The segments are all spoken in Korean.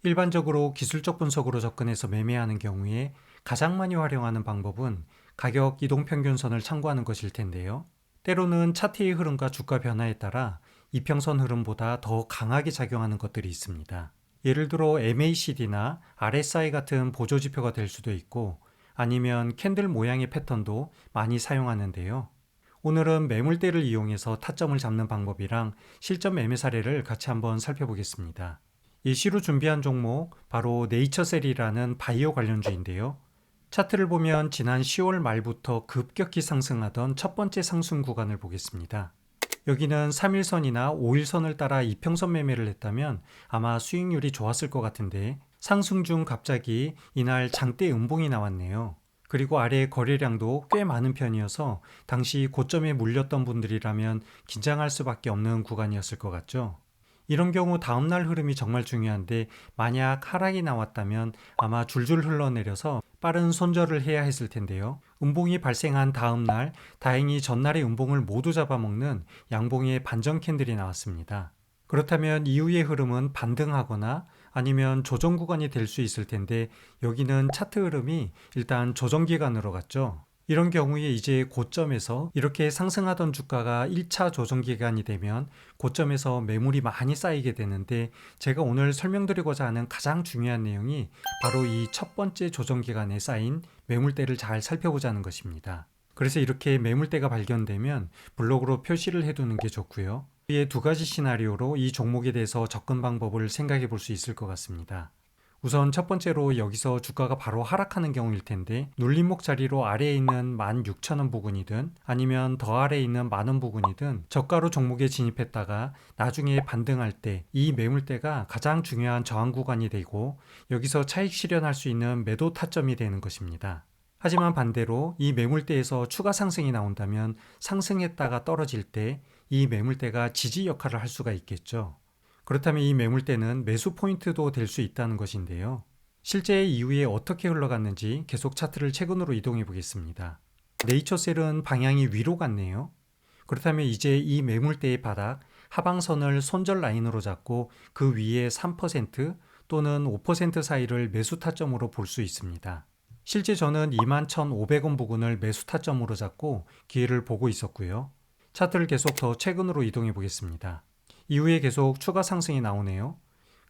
일반적으로 기술적 분석으로 접근해서 매매하는 경우에 가장 많이 활용하는 방법은 가격 이동평균선을 참고하는 것일 텐데요. 때로는 차트의 흐름과 주가 변화에 따라 이평선 흐름보다 더 강하게 작용하는 것들이 있습니다. 예를 들어 MACD나 RSI 같은 보조지표가 될 수도 있고 아니면 캔들 모양의 패턴도 많이 사용하는데요. 오늘은 매물대를 이용해서 타점을 잡는 방법이랑 실전 매매 사례를 같이 한번 살펴보겠습니다. 예시로 준비한 종목 바로 네이처셀이라는 바이오 관련주인데요. 차트를 보면 지난 10월 말부터 급격히 상승하던 첫 번째 상승 구간을 보겠습니다. 여기는 3일선이나 5일선을 따라 이평선 매매를 했다면 아마 수익률이 좋았을 것 같은데 상승 중 갑자기 이날 장대 음봉이 나왔네요. 그리고 아래 거래량도 꽤 많은 편이어서 당시 고점에 물렸던 분들이라면 긴장할 수밖에 없는 구간이었을 것 같죠. 이런 경우 다음날 흐름이 정말 중요한데 만약 하락이 나왔다면 아마 줄줄 흘러내려서 빠른 손절을 해야 했을 텐데요. 음봉이 발생한 다음날 다행히 전날의 음봉을 모두 잡아먹는 양봉의 반전 캔들이 나왔습니다. 그렇다면 이후의 흐름은 반등하거나 아니면 조정 구간이 될 수 있을 텐데 여기는 차트 흐름이 일단 조정 기간으로 갔죠. 이런 경우에 이제 고점에서 이렇게 상승하던 주가가 1차 조정 기간이 되면 고점에서 매물이 많이 쌓이게 되는데 제가 오늘 설명드리고자 하는 가장 중요한 내용이 바로 이 첫 번째 조정 기간에 쌓인 매물대를 잘 살펴보자는 것입니다. 그래서 이렇게 매물대가 발견되면 블록으로 표시를 해두는 게 좋고요. 위에 두 가지 시나리오로 이 종목에 대해서 접근 방법을 생각해 볼 수 있을 것 같습니다. 우선 첫 번째로 여기서 주가가 바로 하락하는 경우일 텐데 눌림목 자리로 아래에 있는 16,000원 부근이든 아니면 더 아래에 있는 만원 부근이든 저가로 종목에 진입했다가 나중에 반등할 때 이 매물대가 가장 중요한 저항 구간이 되고 여기서 차익 실현할 수 있는 매도 타점이 되는 것입니다. 하지만 반대로 이 매물대에서 추가 상승이 나온다면 상승했다가 떨어질 때 이 매물대가 지지 역할을 할 수가 있겠죠. 그렇다면 이 매물대는 매수 포인트도 될 수 있다는 것인데요. 실제 이후에 어떻게 흘러갔는지 계속 차트를 최근으로 이동해 보겠습니다. 네이처셀은 방향이 위로 갔네요. 그렇다면 이제 이 매물대의 바닥 하방선을 손절 라인으로 잡고 그 위에 3% 또는 5% 사이를 매수 타점으로 볼 수 있습니다. 실제 저는 21,500원 부근을 매수 타점으로 잡고 기회를 보고 있었고요. 차트를 계속 더 최근으로 이동해 보겠습니다. 이후에 계속 추가 상승이 나오네요.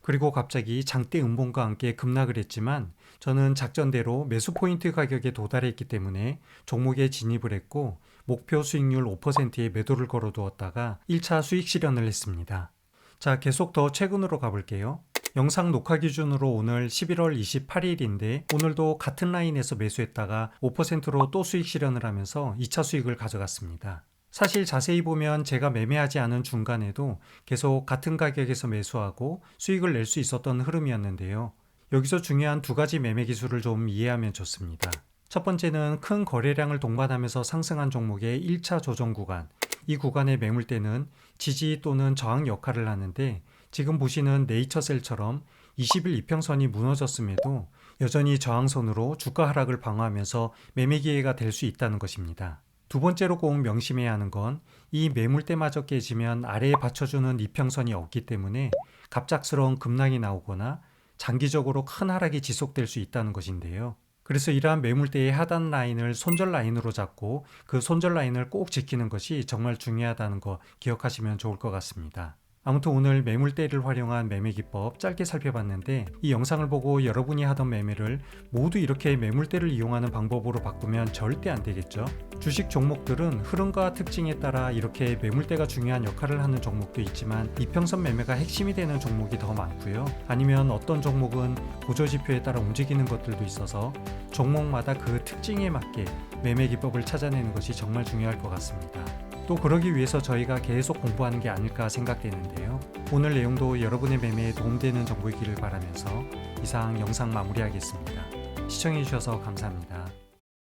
그리고 갑자기 장대 음봉과 함께 급락을 했지만 저는 작전대로 매수 포인트 가격에 도달했기 때문에 종목에 진입을 했고 목표 수익률 5%의 매도를 걸어두었다가 1차 수익 실현을 했습니다. 자, 계속 더 최근으로 가볼게요. 영상 녹화 기준으로 오늘 11월 28일인데 오늘도 같은 라인에서 매수했다가 5%로 또 수익 실현을 하면서 2차 수익을 가져갔습니다. 사실 자세히 보면 제가 매매하지 않은 중간에도 계속 같은 가격에서 매수하고 수익을 낼 수 있었던 흐름이었는데요. 여기서 중요한 두 가지 매매 기술을 좀 이해하면 좋습니다. 첫 번째는 큰 거래량을 동반하면서 상승한 종목의 1차 조정 구간. 이 구간의 매물대는 지지 또는 저항 역할을 하는데 지금 보시는 네이처셀처럼 20일 이평선이 무너졌음에도 여전히 저항선으로 주가 하락을 방어하면서 매매 기회가 될 수 있다는 것입니다. 두 번째로 꼭 명심해야 하는 건 이 매물대마저 깨지면 아래에 받쳐주는 이평선이 없기 때문에 갑작스러운 급락이 나오거나 장기적으로 큰 하락이 지속될 수 있다는 것인데요. 그래서 이러한 매물대의 하단 라인을 손절 라인으로 잡고 그 손절 라인을 꼭 지키는 것이 정말 중요하다는 거 기억하시면 좋을 것 같습니다. 아무튼 오늘 매물대를 활용한 매매 기법 짧게 살펴봤는데 이 영상을 보고 여러분이 하던 매매를 모두 이렇게 매물대를 이용하는 방법으로 바꾸면 절대 안 되겠죠. 주식 종목들은 흐름과 특징에 따라 이렇게 매물대가 중요한 역할을 하는 종목도 있지만 이평선 매매가 핵심이 되는 종목이 더 많고요. 아니면 어떤 종목은 보조지표에 따라 움직이는 것들도 있어서 종목마다 그 특징에 맞게 매매 기법을 찾아내는 것이 정말 중요할 것 같습니다. 또 그러기 위해서 저희가 계속 공부하는 게 아닐까 생각되는데요. 오늘 내용도 여러분의 매매에 도움되는 정보이기를 바라면서 이상 영상 마무리하겠습니다. 시청해주셔서 감사합니다.